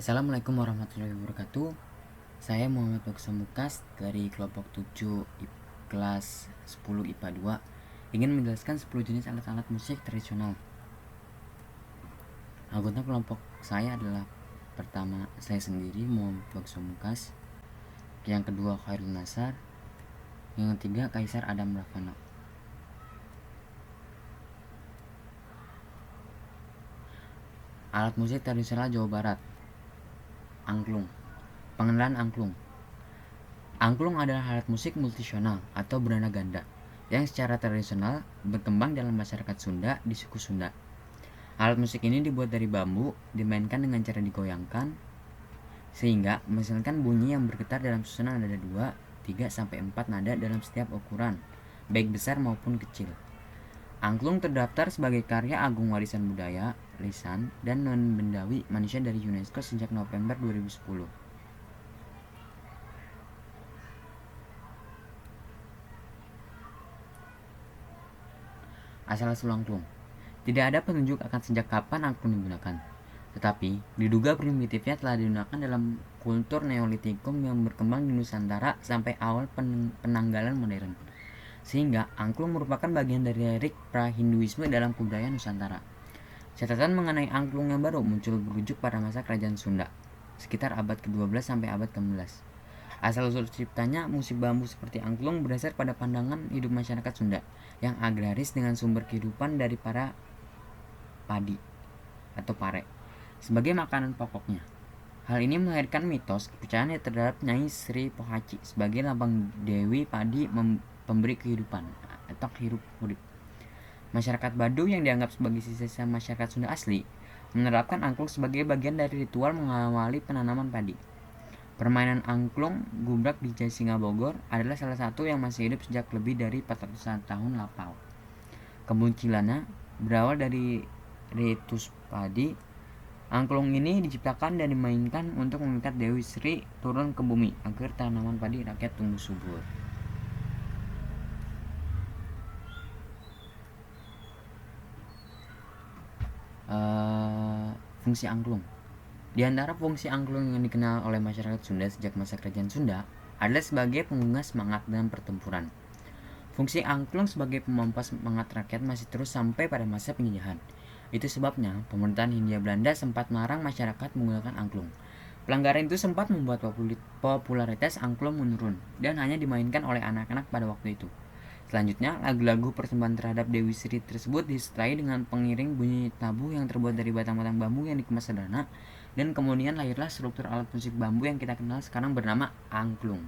Assalamualaikum warahmatullahi wabarakatuh. Saya Muhammad Baksamukas dari kelompok 7 kelas 10 IPA 2 ingin menjelaskan 10 jenis alat-alat musik tradisional. Anggota kelompok saya adalah pertama saya sendiri Muhammad Baksamukas, yang kedua Khairul Nasar, yang ketiga Kaisar Adam Ravana. Alat musik tradisional Jawa Barat. Angklung. Pengenalan angklung. Angklung adalah alat musik multisional atau bernada ganda yang secara tradisional berkembang dalam masyarakat Sunda di suku Sunda. Alat musik ini dibuat dari bambu, dimainkan dengan cara digoyangkan sehingga menghasilkan bunyi yang bergetar dalam susunan nada 2, 3 sampai 4 nada dalam setiap ukuran, baik besar maupun kecil. Angklung terdaftar sebagai karya agung warisan budaya, lisan, dan non-bendawi manusia dari UNESCO sejak November 2010. Asal-usul angklung. Tidak ada petunjuk akan sejak kapan angklung digunakan, tetapi diduga primitifnya telah digunakan dalam kultur Neolitikum yang berkembang di Nusantara sampai awal penanggalan modern, sehingga angklung merupakan bagian dari lirik pra-Hinduisme dalam kebudayaan Nusantara. Catatan mengenai angklung yang baru muncul berujuk pada masa Kerajaan Sunda, sekitar abad ke-12 sampai abad ke-16. Asal-usul ciptanya musik bambu seperti angklung berdasar pada pandangan hidup masyarakat Sunda yang agraris dengan sumber kehidupan dari para padi atau pare sebagai makanan pokoknya. Hal ini melahirkan mitos kepercayaan yang terhadap Nyai Sri Pohaci sebagai lambang Dewi Padi pemberi kehidupan atau hirup urip. Masyarakat Baduy yang dianggap sebagai sisa masyarakat Sunda asli menerapkan angklung sebagai bagian dari ritual mengawali penanaman padi. Permainan angklung gubrak di Jasinga Bogor adalah salah satu yang masih hidup sejak lebih dari 400 tahun lampau. Kemunculannya berawal dari ritus padi. Angklung ini diciptakan dan dimainkan untuk memikat Dewi Sri turun ke bumi agar tanaman padi rakyat tumbuh subur. Fungsi angklung. Di antara fungsi angklung yang dikenal oleh masyarakat Sunda sejak masa Kerajaan Sunda adalah sebagai penggugah semangat dalam pertempuran. Fungsi angklung sebagai pemompa semangat rakyat masih terus sampai pada masa penjajahan. Itu sebabnya pemerintahan Hindia Belanda sempat melarang masyarakat menggunakan angklung. Pelanggaran itu sempat membuat popularitas angklung menurun dan hanya dimainkan oleh anak-anak pada waktu itu. Selanjutnya, lagu-lagu persembahan terhadap Dewi Sri tersebut disertai dengan pengiring bunyi tabuh yang terbuat dari batang-batang bambu yang dikemas sederhana, dan kemudian lahirlah struktur alat musik bambu yang kita kenal sekarang bernama angklung.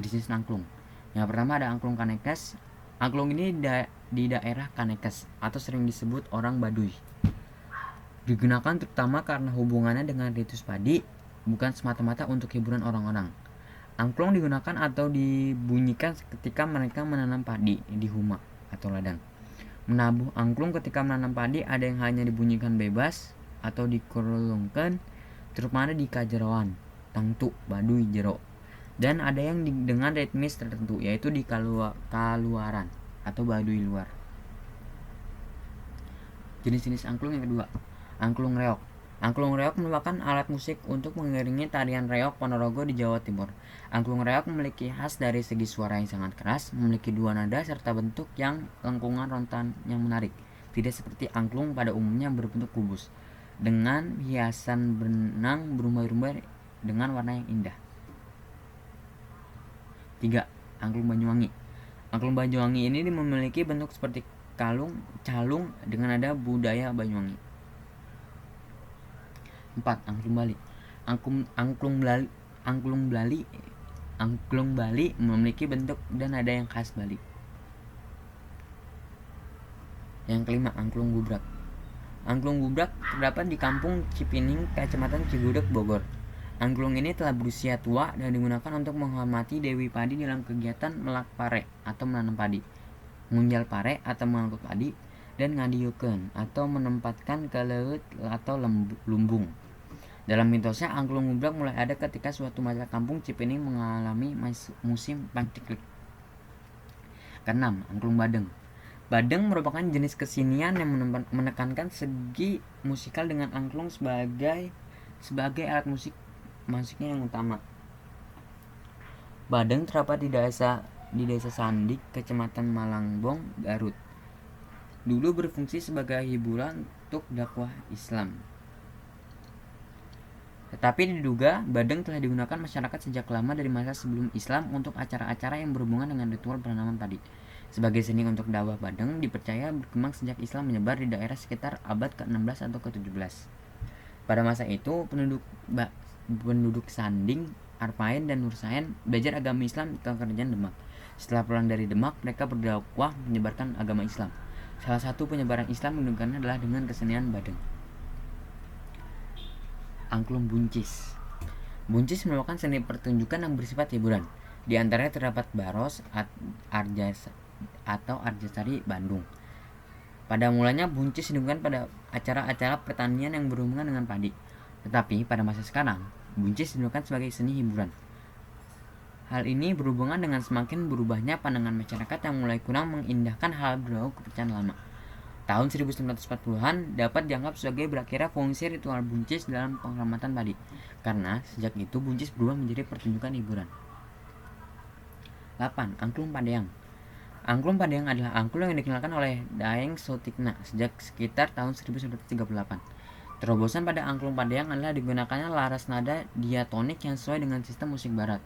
Jenis angklung. Yang pertama ada angklung Kanekes. Angklung ini di daerah Kanekes atau sering disebut orang Baduy. Digunakan terutama karena hubungannya dengan ritus padi, bukan semata-mata untuk hiburan orang-orang. Angklung digunakan atau dibunyikan ketika mereka menanam padi di huma atau ladang. Menabuh angklung ketika menanam padi ada yang hanya dibunyikan bebas atau dikurulungkan, terutama di Kajeroan, Tangtu, Baduy, Jero. Dan ada yang dengan ritmis tertentu, yaitu di Kaluaran atau Baduy luar. Jenis-jenis angklung yang kedua, angklung reok. Angklung reok merupakan alat musik untuk mengiringi tarian reok Ponorogo di Jawa Timur. Angklung reok memiliki khas dari segi suara yang sangat keras, memiliki dua nada serta bentuk yang lengkungan rontan yang menarik. Tidak seperti angklung pada umumnya berbentuk kubus, dengan hiasan benang berumbai-umbai dengan warna yang indah. 3. Angklung Banyuwangi. Angklung Banyuwangi ini memiliki bentuk seperti calung dengan nada budaya Banyuwangi. 4. Angklung Bali. Angklung Bali memiliki bentuk dan nada yang khas Bali. Yang kelima, angklung gubrak. Angklung gubrak terdapat di Kampung Cipining, Kecamatan Cigudeg, Bogor. Angklung ini telah berusia tua dan digunakan untuk menghormati Dewi Padi dalam kegiatan melak pare atau menanam padi, mengunjal pare atau mengangkut padi, dan ngadiyukeun atau menempatkan ke laut atau lumbung. Dalam mitosnya, angklung gubrak mulai ada ketika suatu masa Kampung Cipining mengalami musim paceklik. Keenam, angklung badeng. Badeng merupakan jenis kesenian yang menekankan segi musikal dengan angklung sebagai alat musiknya yang utama. Badeng terdapat di desa Sandik, Kecamatan Malangbong, Garut. Dulu berfungsi sebagai hiburan untuk dakwah Islam. Tetapi diduga badeng telah digunakan masyarakat sejak lama dari masa sebelum Islam untuk acara-acara yang berhubungan dengan ritual penanaman padi. Sebagai seni untuk dakwah, badeng dipercaya berkembang sejak Islam menyebar di daerah sekitar abad ke-16 atau ke-17. Pada masa itu, penduduk Sanding, Arpain, dan Nursain belajar agama Islam ke kerajaan Demak. Setelah pulang dari Demak, mereka berdakwah menyebarkan agama Islam. Salah satu penyebaran Islam menunjukkannya adalah dengan kesenian badeng. Angklung buncis. Buncis merupakan seni pertunjukan yang bersifat hiburan. Di antaranya terdapat Baros atau Arjasari Bandung. Pada mulanya buncis digunakan pada acara-acara pertanian yang berhubungan dengan padi. Tetapi pada masa sekarang, buncis digunakan sebagai seni hiburan. Hal ini berhubungan dengan semakin berubahnya pandangan masyarakat yang mulai kurang mengindahkan hal berbau kepercayaan lama. Tahun 1940-an dapat dianggap sebagai berakhirnya fungsi ritual buncis dalam penghormatan padi, karena sejak itu buncis berubah menjadi pertunjukan hiburan. 8. Angklung Padeang. Angklung Padeang adalah angklung yang dikenalkan oleh Daeng Soetigna sejak sekitar tahun 1938. Terobosan pada angklung Padeang adalah digunakannya laras nada diatonik yang sesuai dengan sistem musik barat.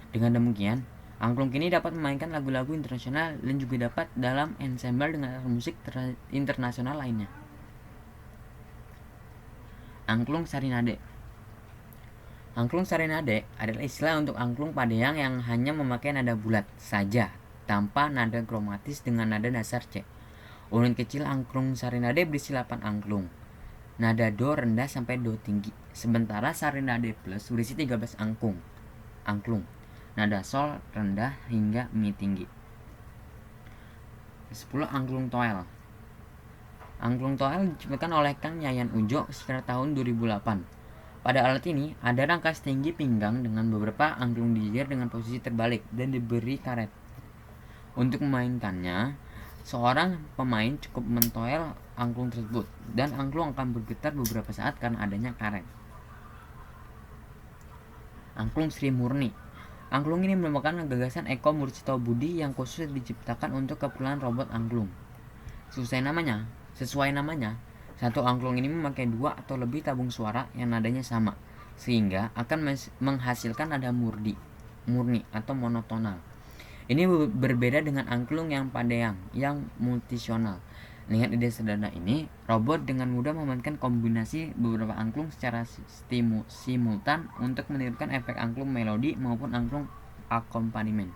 Dengan demikian, angklung kini dapat memainkan lagu-lagu internasional dan juga dapat dalam ensemble dengan alat musik internasional lainnya. Angklung Sarinade. Angklung Sarinade adalah istilah untuk angklung Padeang yang hanya memakai nada bulat saja tanpa nada kromatis dengan nada dasar C. Unit kecil angklung Sarinade berisi 8 angklung. Nada do rendah sampai do tinggi. Sementara Sarinade plus berisi 13 angklung. Nada sol rendah hingga mi tinggi. 10. Angklung Toel. Angklung Toel diciptakan oleh Kang Yayan Ujo sekitar tahun 2008. Pada alat ini ada rangka setinggi pinggang dengan beberapa angklung dijir dengan posisi terbalik dan diberi karet. Untuk memainkannya, seorang pemain cukup mentoel angklung tersebut dan angklung akan bergetar beberapa saat karena adanya karet. Angklung Sri Murni. Angklung ini merupakan gagasan Eko Murcito Budi yang khusus diciptakan untuk keperluan robot angklung. Sesuai namanya, satu angklung ini memakai 2 atau lebih tabung suara yang nadanya sama, sehingga akan menghasilkan nada murni atau monotonal. Ini berbeda dengan angklung yang Padeang yang multisional. Dengan ide sederhana ini, robot dengan mudah memainkan kombinasi beberapa angklung secara simultan untuk menirukan efek angklung melodi maupun angklung akompanimen.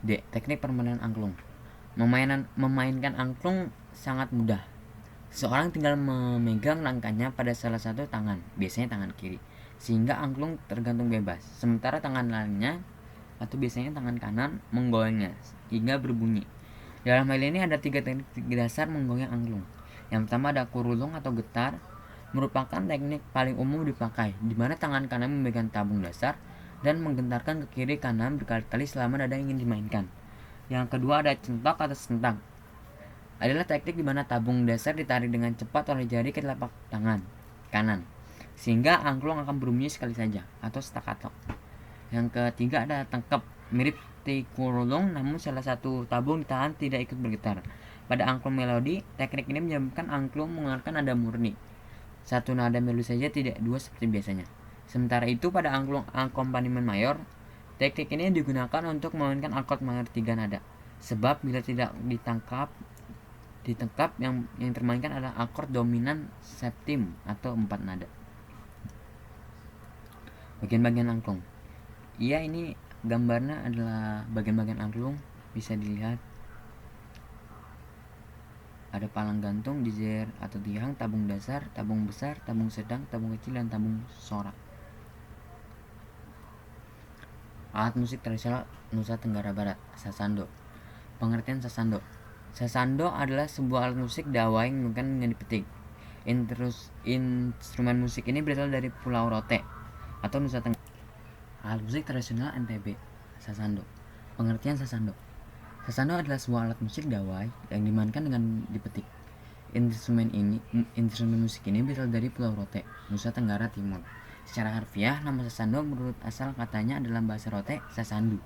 D. Teknik permainan angklung. Memainkan angklung sangat mudah. Seorang tinggal memegang rangkanya pada salah satu tangan, biasanya tangan kiri, sehingga angklung tergantung bebas. Sementara tangan lainnya atau biasanya tangan kanan menggoyangnya hingga berbunyi. Dalam hal ini ada 3 teknik dasar menggoyang angklung. Yang pertama ada kurulung atau getar, merupakan teknik paling umum dipakai, di mana tangan kanan memegang tabung dasar dan menggentarkan ke kiri kanan berkali-kali selama nada ingin dimainkan. Yang kedua ada centok atau sentang. Adalah teknik di mana tabung dasar ditarik dengan cepat oleh jari ke telapak tangan kanan, sehingga angklung akan berbunyi sekali saja atau staccato. Yang ketiga ada tangkap, mirip tikurulung namun salah satu tabung ditahan tidak ikut bergetar. Pada angklung melodi, teknik ini menyebabkan angklung mengeluarkan nada murni. Satu nada melodi saja, tidak 2 seperti biasanya. Sementara itu pada angklung akompanimen mayor, teknik ini digunakan untuk memainkan akord mayor 3 nada. Sebab bila tidak ditangkap yang termainkan adalah akord dominan septim atau 4 nada. Bagian-bagian angklung. Iya, ini gambarnya adalah bagian-bagian angklung, bisa dilihat. Ada palang gantung, dijir atau tiang, tabung dasar, tabung besar, tabung sedang, tabung kecil, dan tabung sorak. Alat musik tradisional Nusa Tenggara Barat, sasando. Pengertian sasando. Sasando adalah sebuah alat musik Dawa yang menggunakan dengan dipetik. Instrumen musik ini berasal dari Pulau Rote atau Nusa Tenggara. Alat musik tradisional NTB, sasando. Pengertian sasando. Sasando adalah sebuah alat musik dawai yang dimainkan dengan dipetik. Instrumen musik ini berasal dari Pulau Rote, Nusa Tenggara Timur. Secara harfiah, nama sasando menurut asal katanya adalah bahasa Rote sasandu,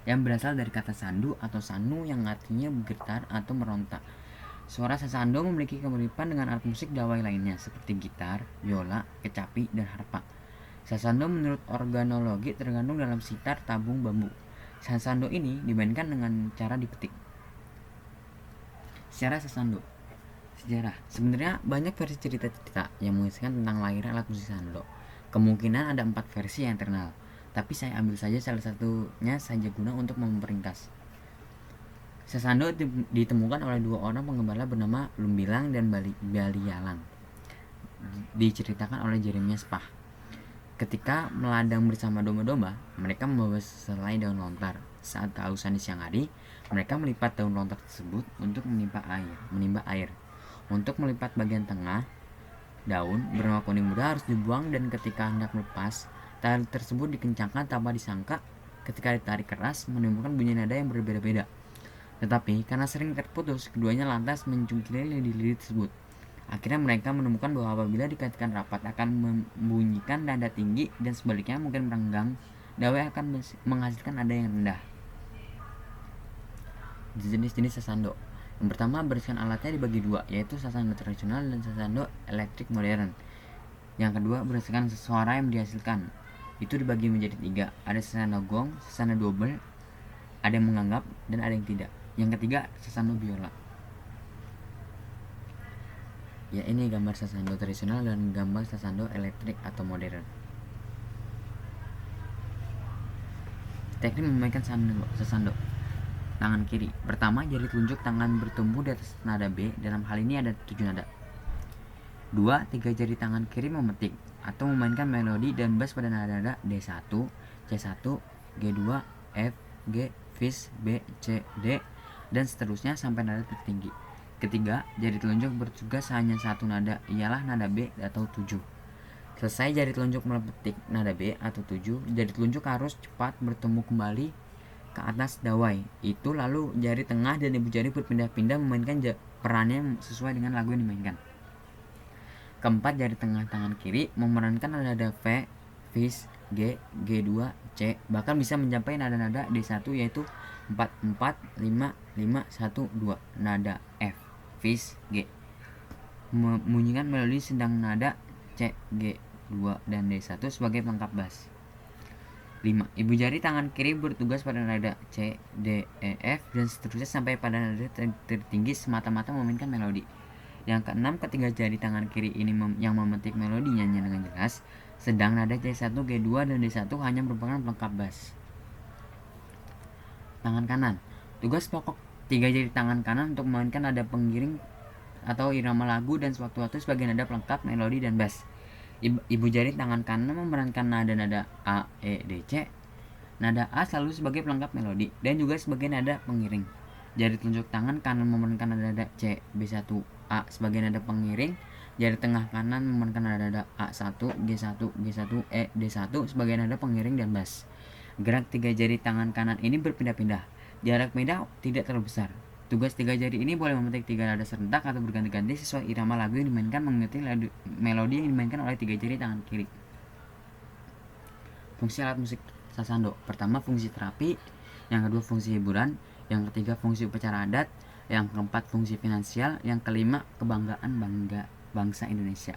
yang berasal dari kata sandu atau sanu yang artinya bergetar atau meronta. Suara sasando memiliki kemiripan dengan alat musik dawai lainnya seperti gitar, biola, kecapi, dan harpa. Sasando menurut organologi tergantung dalam sitar tabung bambu. Sasando ini dimainkan dengan cara dipetik. Secara sasando. Sejarah. Sebenarnya banyak versi cerita-cerita yang mengisahkan tentang lahirnya alat musik sasando. Kemungkinan ada 4 versi yang terkenal, tapi saya ambil saja salah satunya saja guna untuk memperingkas. Sasando ditemukan oleh 2 orang penggembala bernama Lumbilang dan Balialang. Diceritakan oleh Jeremias Pah. Ketika meladang bersama domba-domba, mereka membawa selai daun lontar. Saat kehausan di siang hari, mereka melipat daun lontar tersebut untuk menimba air. Untuk melipat bagian tengah, daun berwarna kuning muda harus dibuang dan ketika hendak melepas, tali tersebut dikencangkan tanpa disangka. Ketika ditarik keras, menimbulkan bunyi nada yang berbeda-beda. Tetapi karena sering terputus, keduanya lantas mencungkili lidi-lidi tersebut. Akhirnya mereka menemukan bahwa apabila dikaitkan rapat akan membunyikan nada tinggi dan sebaliknya mungkin merenggang, dawai akan menghasilkan nada yang rendah. Jenis-jenis sasando. Yang pertama, barisan alatnya dibagi 2, yaitu sasando tradisional dan sasando elektrik modern. Yang kedua, berdasarkan suara yang dihasilkan, itu dibagi menjadi 3. Ada sasando gong, sasando double, ada yang menganggap dan ada yang tidak. Yang ketiga, sasando biola. Ya, ini gambar sasando tradisional dan gambar sasando elektrik atau modern. Teknik memainkan sasando. Tangan kiri. Pertama, jari telunjuk tangan bertumbuh di atas nada B. Dalam hal ini ada 7 nada. 2. 3 jari tangan kiri memetik atau memainkan melodi dan bass pada nada-nada D1, C1, G2, F, G, Fis, B, C, D, dan seterusnya sampai nada tertinggi. Ketiga, jari telunjuk bertugas hanya satu nada, ialah nada B atau 7. Selesai jari telunjuk memetik nada B atau 7, jari telunjuk harus cepat bertemu kembali ke atas dawai itu, lalu jari tengah dan ibu jari berpindah-pindah memainkan perannya sesuai dengan lagu yang dimainkan. Keempat, jari tengah tangan kiri memerankan nada V, Fis, G, G2, C, bahkan bisa mencapai nada-nada D1 yaitu 4, 4, 5, 5, 1, 2, nada F, Fis, G, membunyikan melodi sedang nada C, G2, dan D1 sebagai pelengkap bass. 5. Ibu jari tangan kiri bertugas pada nada C, D, E, F, dan seterusnya sampai pada nada tertinggi semata-mata memainkan melodi. Yang keenam, ketiga jari tangan kiri ini yang memetik melodinya dengan jelas, sedang nada C1, G2, dan D1 hanya merupakan pelengkap bass. Tangan kanan. Tugas pokok 3 jari tangan kanan untuk memainkan nada pengiring atau irama lagu dan sewaktu-waktu sebagai nada pelengkap melodi dan bass. Ibu jari tangan kanan memerankan nada-nada A, E, D, C. Nada A selalu sebagai pelengkap melodi dan juga sebagai nada pengiring. Jari telunjuk tangan kanan memerankan nada C, B1, A sebagai nada pengiring. Jari tengah kanan memerankan nada A1, G1, G1, E, D1 sebagai nada pengiring dan bass. Gerak 3 jari tangan kanan ini berpindah-pindah. Jarak pindah tidak terlalu besar. Tugas 3 jari ini boleh memetik 3 nada serentak atau berganti-ganti sesuai irama lagu yang dimainkan mengikuti melodi yang dimainkan oleh 3 jari tangan kiri. Fungsi alat musik sasando. Pertama, fungsi terapi. Yang kedua, fungsi hiburan. Yang ketiga, fungsi upacara adat. Yang keempat, fungsi finansial. Yang kelima, kebanggaan bangsa Indonesia.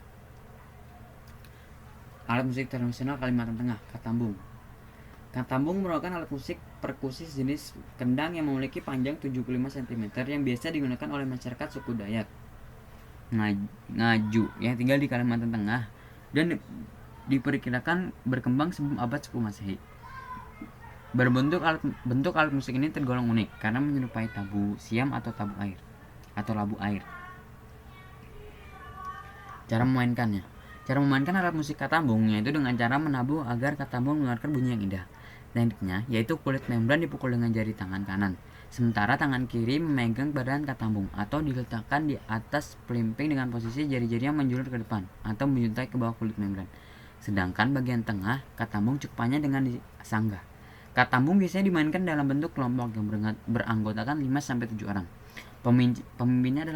Alat musik tradisional Kalimantan Tengah, katambung. Katambung merupakan alat musik perkusi jenis kendang yang memiliki panjang 75 cm yang biasa digunakan oleh masyarakat suku Dayak Ngaju yang tinggal di Kalimantan Tengah dan diperkirakan berkembang sebelum abad 10 Masehi. Bentuk alat musik ini tergolong unik karena menyerupai tabu siam atau labu air. Cara memainkannya. Cara memainkan alat musik katambung yaitu dengan cara menabuh agar katambung mengeluarkan bunyi yang indah. Tekniknya yaitu kulit membran dipukul dengan jari tangan kanan, sementara tangan kiri memegang badan katambung atau diletakkan di atas pelimping dengan posisi jari-jarinya menjulur ke depan atau menjuntai ke bawah kulit membran. Sedangkan bagian tengah katambung cukup panjang dengan disanggah. Katambung biasanya dimainkan dalam bentuk kelompok yang beranggotakan 5-7 orang. Pemimpinnya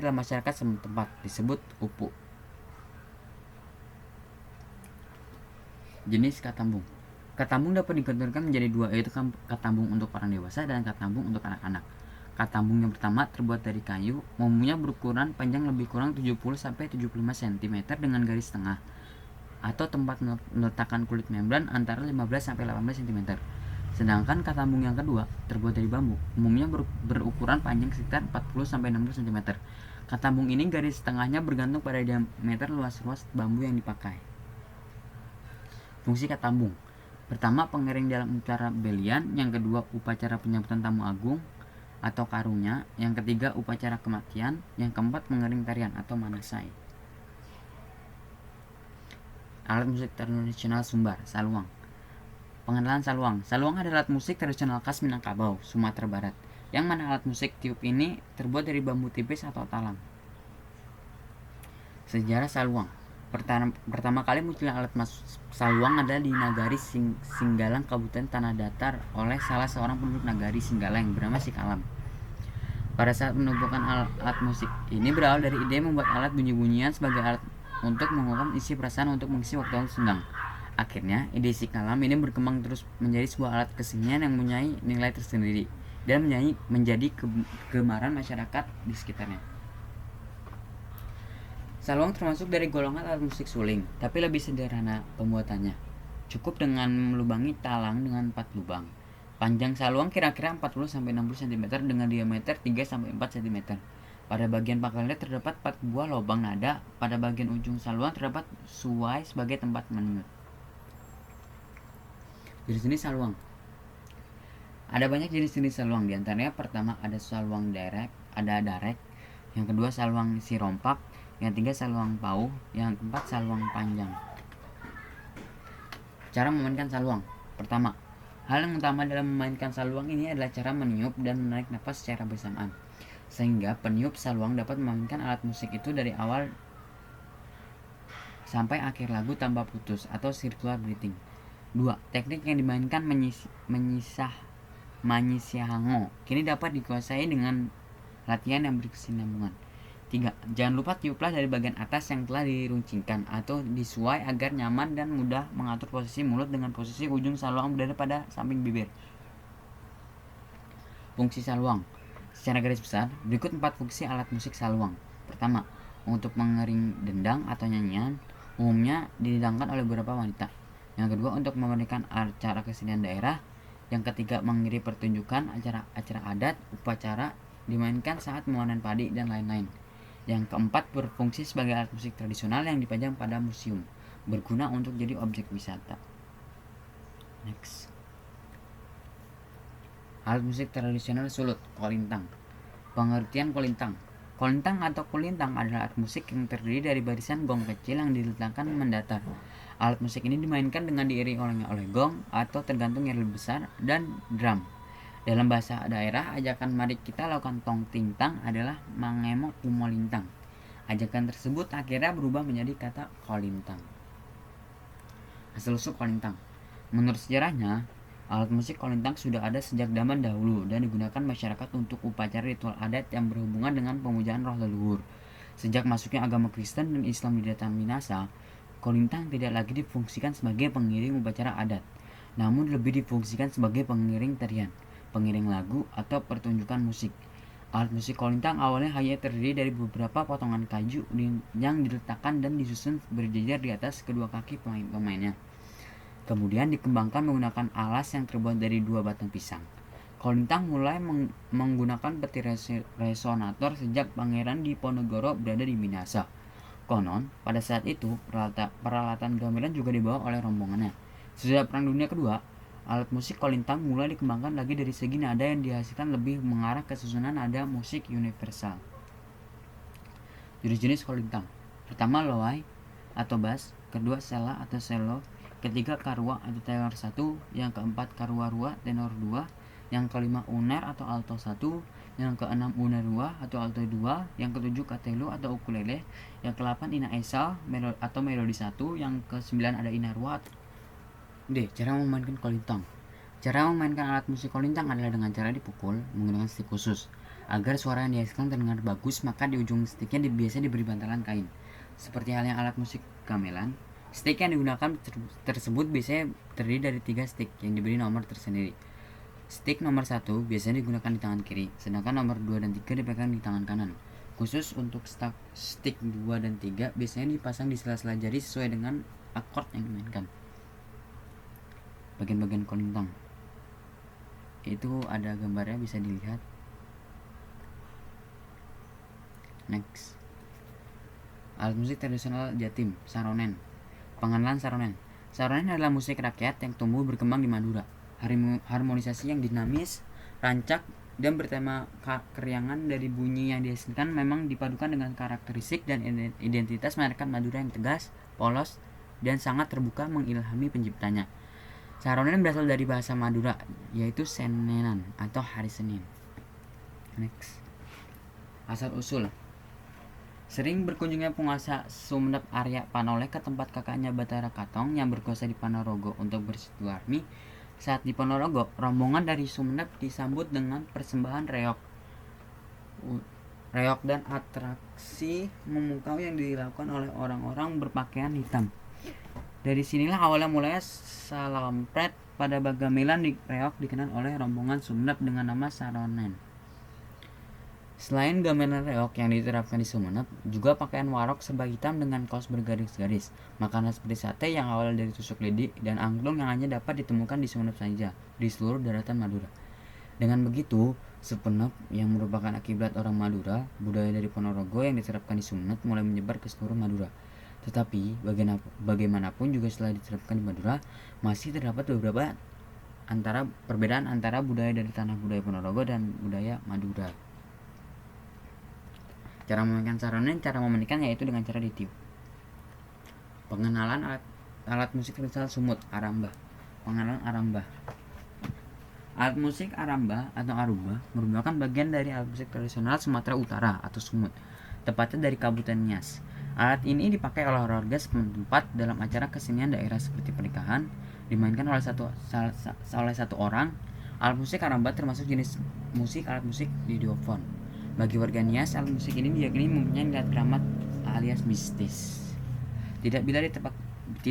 adalah masyarakat setempat, disebut upu. Jenis katambung. Katambung dapat dikategorikan menjadi dua, yaitu katambung untuk orang dewasa dan katambung untuk anak-anak. Katambung yang pertama terbuat dari kayu, umumnya berukuran panjang lebih kurang 70-75 cm dengan garis tengah atau tempat meletakkan kulit membran antara 15-18 cm. Sedangkan katambung yang kedua terbuat dari bambu, umumnya berukuran panjang sekitar 40-60 cm. Katambung ini garis tengahnya bergantung pada diameter luas bambu yang dipakai. Fungsi katambung. Pertama, pengering dalam upacara belian. Yang kedua, upacara penyambutan tamu agung atau karunya. Yang ketiga, upacara kematian. Yang keempat, pengering tarian atau manasai. Alat musik tradisional Sumbar, saluang. Pengenalan saluang. Saluang adalah alat musik tradisional khas Minangkabau, Sumatera Barat, yang mana alat musik tiup ini terbuat dari bambu tipis atau talang. Sejarah saluang. Pertama kali munculnya alat saluang adalah di Nagari Singgalang, Kabupaten Tanah Datar, oleh salah seorang penduduk Nagari Singgalang bernama Sikalam. Pada saat menemukan alat musik ini berawal dari ide membuat alat bunyi-bunyian sebagai alat untuk mengungkapkan isi perasaan untuk mengisi waktu senggang. Akhirnya, ide Sikalam ini berkembang terus menjadi sebuah alat kesenian yang mempunyai nilai tersendiri dan menjadi kegemaran masyarakat di sekitarnya. Saluang termasuk dari golongan alat musik suling, tapi lebih sederhana pembuatannya. Cukup dengan melubangi talang dengan 4 lubang. Panjang saluang kira-kira 40-60 cm dengan diameter 3-4 cm. Pada bagian pangkalnya terdapat 4 buah lubang nada. Pada bagian ujung saluang terdapat suai sebagai tempat meniup. Jenis-jenis saluang. Ada banyak jenis-jenis saluang, diantaranya pertama ada saluang darek, yang kedua saluang sirompak, yang ketiga saluang pauh, yang keempat saluang panjang. Cara memainkan saluang. Pertama, hal yang utama dalam memainkan saluang ini adalah cara meniup dan menarik nafas secara bersamaan, sehingga peniup saluang dapat memainkan alat musik itu dari awal sampai akhir lagu tanpa putus atau circular breathing. 2. Teknik yang dimainkan manyisyahango kini dapat dikuasai dengan latihan yang berkesinambungan. 3. Jangan lupa tiuplah dari bagian atas yang telah diruncingkan atau disuai agar nyaman dan mudah mengatur posisi mulut dengan posisi ujung saluang berada pada samping bibir. Fungsi saluang. Secara garis besar, berikut 4 fungsi alat musik saluang. Pertama, untuk mengering dendang atau nyanyian, umumnya didendangkan oleh beberapa wanita. Yang kedua, untuk memberikan acara kesenian daerah. Yang ketiga, mengiringi pertunjukan acara adat, upacara, dimainkan saat memanen padi, dan lain-lain. Yang keempat, berfungsi sebagai alat musik tradisional yang dipajang pada museum, berguna untuk jadi objek wisata. Next. Alat musik tradisional Sulut, kolintang. Pengertian kolintang. Kolintang atau kulintang adalah alat musik yang terdiri dari barisan gong kecil yang diletakkan mendatar. Alat musik ini dimainkan dengan diiringi oleh gong atau tergantung yang lebih besar dan drum. Dalam bahasa daerah, ajakan mari kita lakukan tong ting tang adalah mangemok kumolintang. Ajakan tersebut akhirnya berubah menjadi kata kolintang. Asal-usul kolintang. Menurut sejarahnya, alat musik kolintang sudah ada sejak zaman dahulu dan digunakan masyarakat untuk upacara ritual adat yang berhubungan dengan pemujaan roh leluhur. Sejak masuknya agama Kristen dan Islam di Dataran Minasa, kolintang tidak lagi difungsikan sebagai pengiring upacara adat, namun lebih difungsikan sebagai pengiring tarian, pengiring lagu, atau pertunjukan musik. Alat musik kolintang awalnya hanya terdiri dari beberapa potongan kayu yang diletakkan dan disusun berjejer di atas kedua kaki pemainnya. Kemudian dikembangkan menggunakan alas yang terbuat dari 2 batang pisang. Kolintang mulai menggunakan peti resonator sejak Pangeran Diponegoro berada di Minasa. Konon, pada saat itu, peralatan gamelan juga dibawa oleh rombongannya. Sesudah Perang Dunia Kedua, alat musik kolintang mulai dikembangkan lagi dari segi nada yang dihasilkan lebih mengarah ke susunan nada musik universal. Jenis-jenis kolintang. Pertama, loai atau bass, kedua sela atau cello, ketiga karwa atau tenor 1, yang keempat karwa-rua tenor 2, yang kelima uner atau alto 1, yang keenam uner 2 atau alto 2, yang ketujuh katelu atau ukulele, yang ke-8 ina esal atau melodi 1, yang ke-9 ada ina rua D. Cara memainkan kolintang. Cara memainkan alat musik kolintang adalah dengan cara dipukul menggunakan stik khusus. Agar suara yang dihasilkan terdengar bagus, maka di ujung stiknya biasanya diberi bantalan kain. Seperti halnya alat musik gamelan, stik yang digunakan tersebut biasanya terdiri dari 3 stik yang diberi nomor tersendiri. Stik nomor 1 biasanya digunakan di tangan kiri, sedangkan nomor 2 dan 3 dipegang di tangan kanan. Khusus untuk stik 2 dan 3 biasanya dipasang di sela-sela jari sesuai dengan akord yang dimainkan. Bagian-bagian kolintang itu ada gambarnya, bisa dilihat. Next, alat musik tradisional Jatim, saronen. Pengenalan saronen. Saronen adalah musik rakyat yang tumbuh berkembang di Madura. Harmonisasi yang dinamis, rancak, dan bertema keriangan dari bunyi yang dihasilkan memang dipadukan dengan karakteristik dan identitas masyarakat Madura yang tegas, polos, dan sangat terbuka mengilhami penciptanya. Saronen berasal dari bahasa Madura, yaitu senenan atau hari Senin. Next, asal usul. Sering berkunjungnya penguasa Sumenep Arya Panoleh ke tempat kakaknya Batara Katong yang berkuasa di Ponorogo untuk bersilaturahmi. Saat di Ponorogo, rombongan dari Sumenep disambut dengan persembahan reok dan atraksi memukau yang dilakukan oleh orang-orang berpakaian hitam. Dari sinilah awalnya mulai salampret pada gamelan di reok dikenal oleh rombongan Sumenep dengan nama saronen. Selain gamelan reok yang diterapkan di Sumenep, juga pakaian warok serba hitam dengan kaos bergaris-garis, makanan seperti sate yang awal dari tusuk lidi, dan angklung yang hanya dapat ditemukan di Sumenep saja, di seluruh daratan Madura. Dengan begitu, Sumenep yang merupakan akibat orang Madura, budaya dari Ponorogo yang diterapkan di Sumenep mulai menyebar ke seluruh Madura. Tetapi, bagaimanapun juga setelah diterapkan di Madura, masih terdapat beberapa perbedaan antara budaya dari tanah budaya Ponorogo dan budaya Madura. Cara memainkan saronen, cara memainkan yaitu dengan cara ditiup. Pengenalan alat musik tradisional Sumut, aramba. Pengenalan aramba. Alat musik aramba atau aruba merupakan bagian dari alat musik tradisional Sumatera Utara atau Sumut, tepatnya dari Kabupaten Nias. Alat ini dipakai oleh warga setempat dalam acara kesenian daerah seperti pernikahan, dimainkan oleh satu orang. Alat musik aramba termasuk jenis musik alat musik didiophone. Bagi warga Nias, alat musik ini diyakini mempunyai nilai keramat alias mistis. Tidak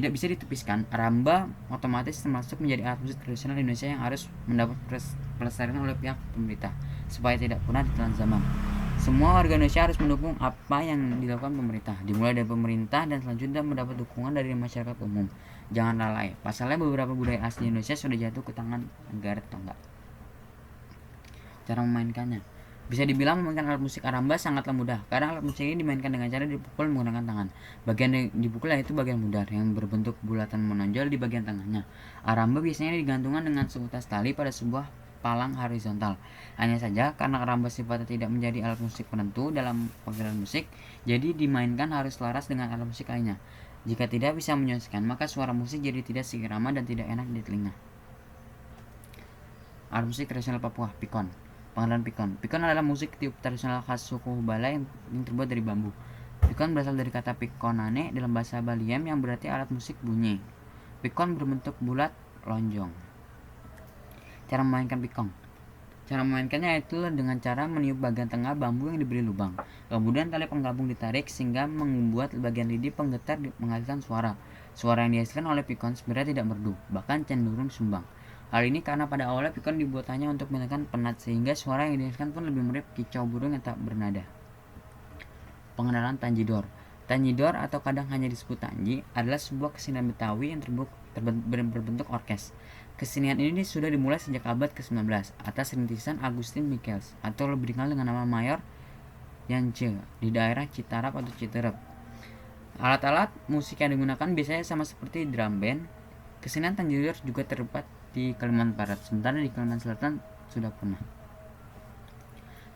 bisa ditepiskan, aramba otomatis termasuk menjadi alat musik tradisional Indonesia yang harus mendapat pelestarian oleh pihak pemerintah supaya tidak punah di telan zaman. Semua warga Indonesia harus mendukung apa yang dilakukan pemerintah, dimulai dari pemerintah dan selanjutnya mendapat dukungan dari masyarakat umum. Jangan lalai, pasalnya beberapa budaya asli Indonesia sudah jatuh ke tangan negara tetangga. Cara memainkannya. Bisa dibilang memainkan alat musik aramba sangatlah mudah, karena alat musik ini dimainkan dengan cara dipukul menggunakan tangan. Bagian yang dipukul yaitu bagian bundar yang berbentuk bulatan menonjol di bagian tengahnya. Aramba biasanya digantungkan dengan seutas tali pada sebuah palang horizontal. Hanya saja karena aramba sifatnya tidak menjadi alat musik penentu dalam pagelaran musik, jadi dimainkan harus selaras dengan alat musik lainnya. Jika tidak bisa menyesuaikan, maka suara musik jadi tidak seirama dan tidak enak di telinga. Alat musik tradisional Papua, pikon. Pengenalan pikon. Pikon adalah musik tiup tradisional khas suku Hubala yang terbuat dari bambu. Pikon berasal dari kata pikonane dalam bahasa Baliem yang berarti alat musik bunyi. Pikon berbentuk bulat lonjong. Cara memainkan pikon. Cara memainkannya yaitu dengan cara meniup bagian tengah bambu yang diberi lubang. Kemudian tali penggabung ditarik sehingga membuat bagian lidi penggetar menghasilkan suara. Suara yang dihasilkan oleh pikon sebenarnya tidak merdu, bahkan cenderung sumbang. Hal ini karena pada awalnya pikon dibuat hanya untuk menentukan penat, sehingga suara yang dihasilkan pun lebih mirip kicau burung yang tak bernada. Pengenalan tanjidor. Tanjidor atau kadang hanya disebut tanji adalah sebuah kesenian Betawi yang berbentuk orkes. Kesenian ini sudah dimulai sejak abad ke-19 atas rintisan Agustin Michels atau lebih dikenal dengan nama Mayor Yance di daerah Citarap atau Citerep. Alat-alat musik yang digunakan biasanya sama seperti drum band. Kesenian tanjidor juga terdapat di Kalimantan Barat, sementara di Kalimantan Selatan sudah punah.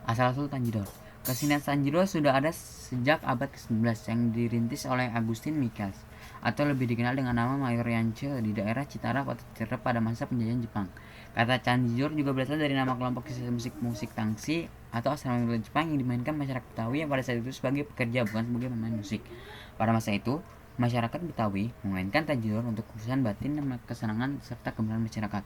Asal-usul tanjidor. Kesenian tanjidor sudah ada sejak abad ke-19 yang dirintis oleh Agustin Michels atau lebih dikenal dengan nama Mayor Yance di daerah Citarap atau Citerep pada masa penjajahan Jepang. Kata tanjidor juga berasal dari nama kelompok musik tangsi atau asrama Jepang yang dimainkan masyarakat Betawi yang pada saat itu sebagai pekerja bukan sebagai pemain musik. Pada masa itu, Masyarakat Betawi memainkan tajidor untuk kepuasan batin dan kesenangan serta kebenaran masyarakat.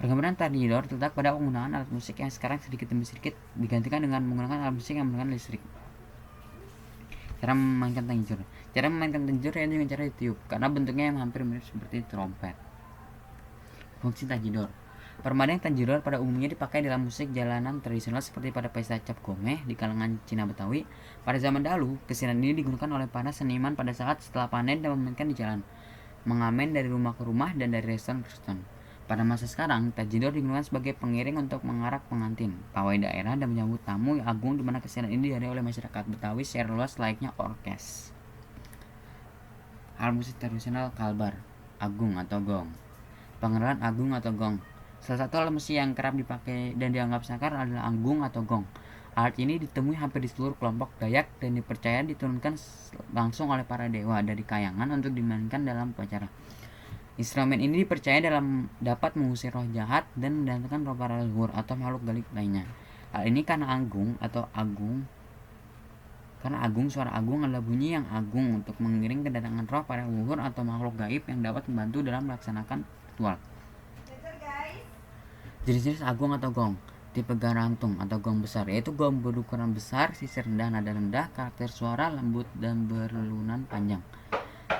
Perkembangan tajidor terletak pada penggunaan alat musik yang sekarang sedikit demi sedikit digantikan dengan menggunakan alat musik yang menggunakan listrik. Cara memainkan tajidor. Cara memainkan tajidor yaitu dengan cara ditiup, karena bentuknya yang hampir mirip seperti trompet. Fungsi tajidor. Permadang tajidor pada umumnya dipakai dalam musik jalanan tradisional seperti pada pesta cap gomeh di kalangan Cina Betawi. Pada zaman dahulu, kesenian ini digunakan oleh para seniman pada saat setelah panen dan memainkan di jalan, mengamen dari rumah ke rumah dan dari restoran ke restoran. Pada masa sekarang, tajidor digunakan sebagai pengiring untuk mengarak pengantin, pawai daerah, dan menyambut tamu agung di mana kesenian ini dihadiri oleh masyarakat Betawi secara luas layaknya orkes. Alat musik tradisional kalbar, agung atau gong. Pengenalan agung atau gong. Salah satu alat musik yang kerap dipakai dan dianggap sakar adalah agung atau gong. Alat ini ditemui hampir di seluruh kelompok Dayak dan dipercaya diturunkan langsung oleh para dewa dari kayangan untuk dimainkan dalam upacara. Instrumen ini dipercaya dapat mengusir roh jahat dan mendatangkan roh para leluhur atau makhluk gaib lainnya. Hal ini karena agung suara agung adalah bunyi yang agung untuk mengiring kedatangan roh para leluhur atau makhluk gaib yang dapat membantu dalam melaksanakan ritual. Jenis-jenis agung atau gong. Tipe garantung atau gong besar, yaitu gong berukuran besar, sisi rendah, nada rendah, karakter suara lembut dan berlunan panjang.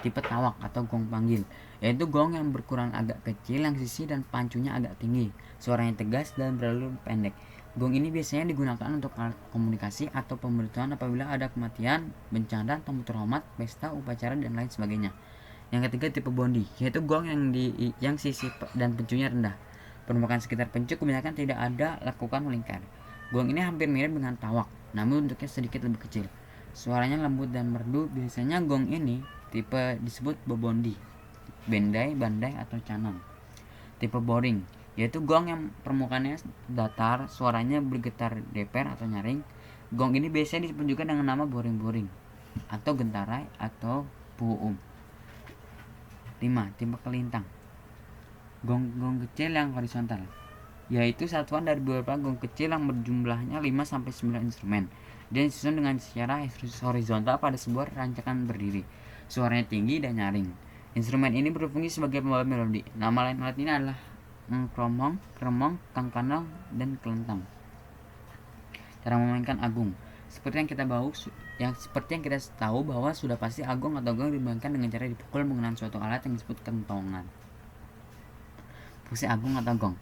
Tipe tawak atau gong panggil, yaitu gong yang berukuran agak kecil, yang sisi dan pancunya agak tinggi, suaranya tegas dan beralur pendek. Gong ini biasanya digunakan untuk alat komunikasi atau pemberitahuan apabila ada kematian, bencana, tamu terhormat, pesta, upacara, dan lain sebagainya. Yang ketiga, tipe bondi, yaitu gong yang sisi dan pencunya rendah. Permukaan sekitar pencu kebanyakan tidak ada lekukan melingkar. Gong ini hampir mirip dengan tawak, namun bentuknya sedikit lebih kecil. Suaranya lembut dan merdu. Biasanya gong ini tipe disebut bobondi, bandai, atau canang. Tipe boring, yaitu gong yang permukaannya datar, suaranya bergetar deper atau nyaring. Gong ini biasanya disebut juga dengan nama boring-boring atau gentarai atau puum. 5. Tipe kelintang. Gong kecil yang horizontal, yaitu satuan dari beberapa gong kecil yang berjumlahnya 5-9 instrumen dan disusun dengan secara horizontal pada sebuah rancangan berdiri. Suaranya tinggi dan nyaring. Instrumen ini berfungsi sebagai pembawa melodi. Nama lain alat ini adalah kromong, kremong, kangkanong, dan kelentang. Cara memainkan agung. Seperti yang kita tahu bahwa sudah pasti agung atau gong dimainkan dengan cara dipukul menggunakan suatu alat yang disebut kentongan. Fungsi agung atau gong.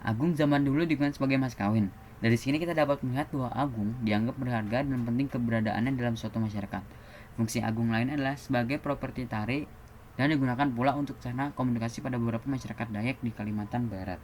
Agung zaman dulu digunakan sebagai mas kawin. Dari sini kita dapat melihat bahwa agung dianggap berharga dan penting keberadaannya dalam suatu masyarakat. Fungsi agung lain adalah sebagai properti tarik dan digunakan pula untuk cara komunikasi pada beberapa masyarakat Dayak di Kalimantan Barat.